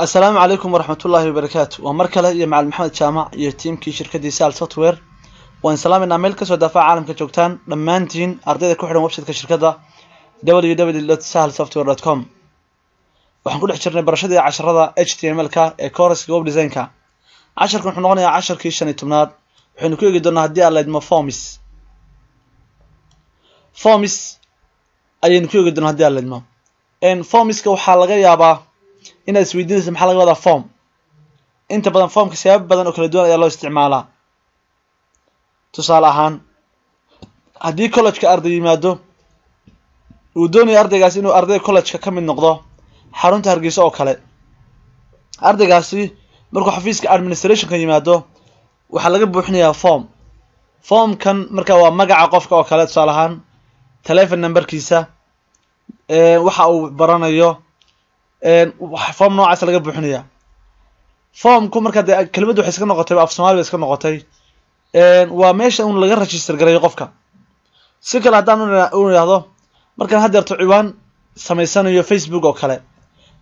السلام عليكم ورحمة الله وبركاته ومركلة يا مع محمد جامع يا تيم كي شركة سال سوفت وير وان سلام ان عمل كسو دافع عالم كجوجتان دمانتين ardayda ku xiran website-ka shirkadda www.sahalsoftware.com waxaan ku dhex jirnay barashadii casharada HTML-ka ee course web design-ka casharkan wuxuu noqonayaa casharkii 15aad waxaynu ku eegi doonaa haddii aan la idmo forms ayaynu ku eegi doonaa haddii aan la idmo formska waxaa laga yaabaa inaad isweydiinayso maxaa laga wadaa form inta badan formka siyaabo badan oo kala duwan ayaa loo isticmaalaa tusaale ahaan haddii college-ka arday yimaado uu doonayo ardaygaas inuu arday college-ka ka mid noqdo xarunta Hargeysa oo kale ardaygaasi markuu xafiiska administration-ka yimaado waxa laga buuxinayaa formkan marka waa magaca qofka oo kale tusaale ahaan telephone numberkiisa waxa uu baranayo form noocaas laga buuxinayaa formku marka kelmaddu waxay iska noqotay af Soomaali iska noqotay waa meesha uu laga register gareeyo qofka si kale hadaan uu yiraahdo markaan hadeerto ciwaan sameysanayo Facebook oo kale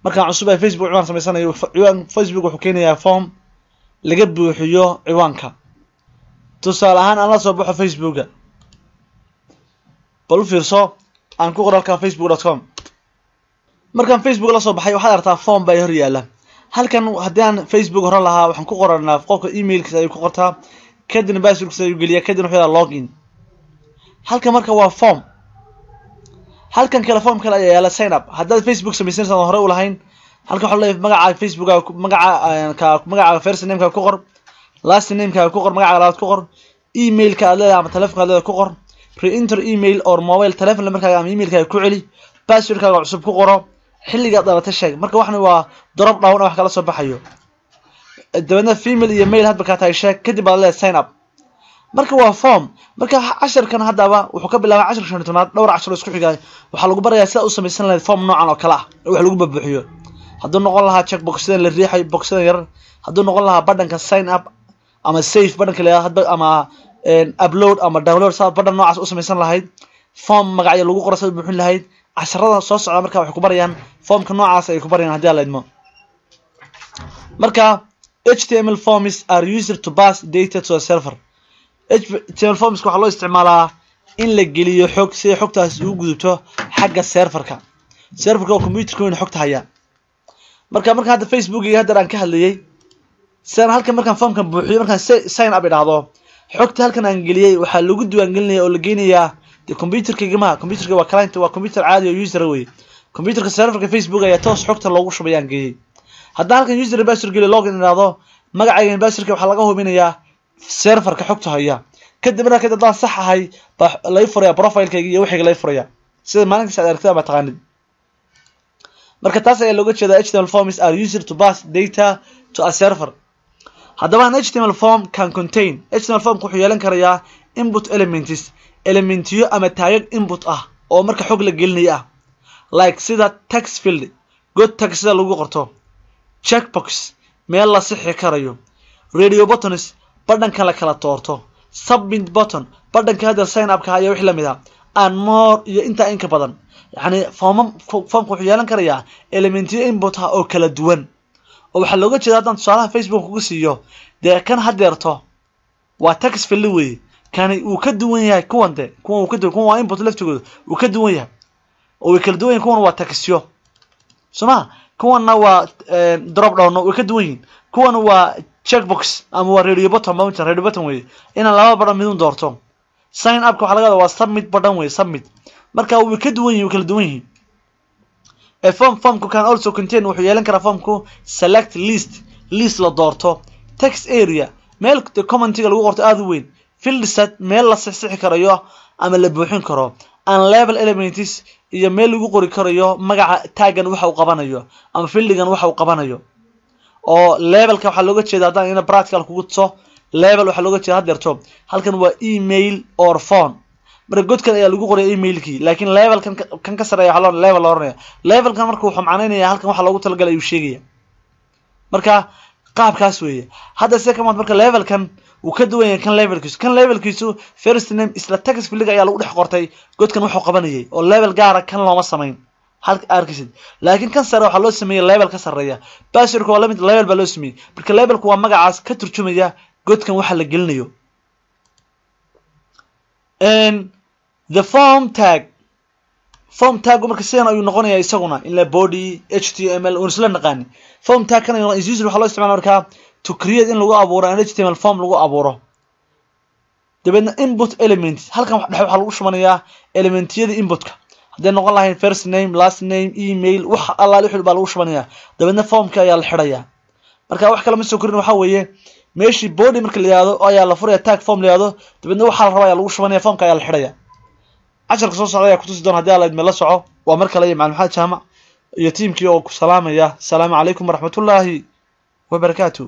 markaan cusub ay Facebook ciwaan sameysanayo ciwaan Facebook wuxuu keenayaa form laga buuxiyo ciwaanka tusaale ahaan aan la soo baxo Facebook bal fiirso aan ku qoralka facebook.com markaan Facebook la soo baxay waxa artaa form bay hor yaala halkan hadii aan Facebook hore lahaa waxaan ku qoranaa qofka emailkiisa ay ku qortaa kadibna passwordkiisa ay geliya kadibna wuxuu login halkan marka waa form halkan kala form kale ayaa yaala sign up haddaad Facebook samaysanaysan hore u lahayn halkan waxa leeyahay magaca Facebook magaca first name ka ku qor last name ka ku qor magaca labaad ku qor email ka aad leedahay ama telefoonka aad leedahay ku qor pre-enter email or mobile telephone marka ama email ka ku celi password ka cusub ku qoro xilliga dalata sheeg marka waxna waa drop down wax kala soo baxayo dabadna female iyo male hadba ka tahay sheeg kadib aad leedahay sign up marka waa form marka casharkan hadaba wuxuu ka bilaabay 10 shanaad dhowr cashar isku xigay waxa lagu barayaa sida uu samaysan lahayd form noocan oo kala ah wax lagu buuxiyo haduu noqon lahaa check boxada la riixay boxada yar haduu noqon lahaa badhanka sign up ama save badhanka la hadba ama upload ama download saad badhan noocaas u samaysan lahayd form magaca lagu qorayo buuxin lahayd casharada soo socda marka waxay ku barayaan formka noocaas ay ku barayaan hadii la idmo marka HTML forms are used to pass data to a server HTML forms waxa loo isticmaalaa in la geliyo xog si xogtaas u gudubto xagga serverka oo computerka uu xogta haya marka hadda Facebook iyo hadda aan ka hadlayay saan halkan markaan formkan buuxiyo markaan sign up idhaahdo xogta halkan aan geliyay waxa lagu diiwaan gelinayaa oo la geenayaa computerka waa client waa computer caadi oo user way computerka serverka Facebook ayaa toos xogta loogu shubayaan geeyay haddii halkan user password geliyo login idhaahdo magacayga passwordka waxa laga hubinayaa serverka xogta haya kadibna dad sax ahay la furaya profile-kayga iyo wixii la furaya sida maalinka aad aragtay ma taqaanid marka taas ayaa looga jeedaa HTML forms are used to pass data to a server haddaba HTML form can contain HTML form wuxuu yeelan karayaa input elementiyo ama taagag input ah oo marka xog la gelinayo like sida text field god text sida lagu qorto checkbox meel la sixi karayo radio buttons badhanka la kala toorto submit button badhanka hada sign up ka ayaa wixii la mid ah and more iyo inta in ka badan yani formku wuxuu yeelan karayaa elementiyo input ah oo kala duwan oo waxa looga jeedaa haddaan tusaalaha Facebook kugu siiyo dee kan hadeerto waa text field way kan uu ka duwan yahay kuwan uu ka duwan kuwan waa input laftigooda uu ka duwan yahay oo kala duwan kuwan waa textyo soma kuwana waa drop down oo ka duwan yihiin kuwan waa checkbox ama waa radio button way ina laba badhan mid doorto sign up waxa laga wadaa waa submit badhan way submit marka uu ka duwan yahay kala duwan yihiin a form can also contain wuxuu yeelan karaa formku select list la doorto text area meel commentiga lagu qorto aad u weyn field set meel la sixi karayo ama la buuxin karo and label elements iyo meel lagu qori karayo magaca taggan waxa uu qabanayo ama fieldigan waxa uu qabanayo oo labelka waxa looga jeedaa hadaan ina practical kugu tuso label waxa looga jeedaa hadeerto halkan waa email or phone marka godkan ayaa lagu qoray emailkii laakiin labelkan kan ka sareeyo waxa loo label looranaya labelkan marka wuxuu macnaynaya halkan waxa loogu talagalay uu sheegaya marka qaabkaas weeye hadda se kama marka labelkan uu ka duwan yahay kan levelkiisu first name isla text field ayaa lagu dhex qortay godkan wuxuu qabanayay oo level gaar ah kan looma sameyn halka arkisid laakiin kan sare waxa loo sameeyay label ka sareeya passwordku waa lamid label baa loo sameeyay marka labelku waa magacaas ka turjumaya godkan waxa la gelinayo and the form tag marka sidaan ayuu noqonayaa isaguna in la body html oo isla naqaan form tag kan is usually waxa loo isticmaalaa marka to create in lagu abuuro an html form lagu abuuro dabadna input elements halkan waxa lagu shubanayaa elementiyada inputka haday noqon lahayn first name last name email wax alla wixii baa lagu shubanayaa dabadna formka ayaa la xirayaa marka wax kale ma soo korin waxa weeye meeshii body marka la yiraahdo ayaa la furayaa tag form la yiraahdo dabadna waxa la rabaa ayaa lagu shubanayaa formka ayaa la xirayaa casharka soo socda ayaa ku tusi doona hadii aad meel la soco waa mar kale macallin Maxamed Jaamac iyo teamkii oo ku salaamaya salaamu calaykum waraxmatullaahi wa barakaatuh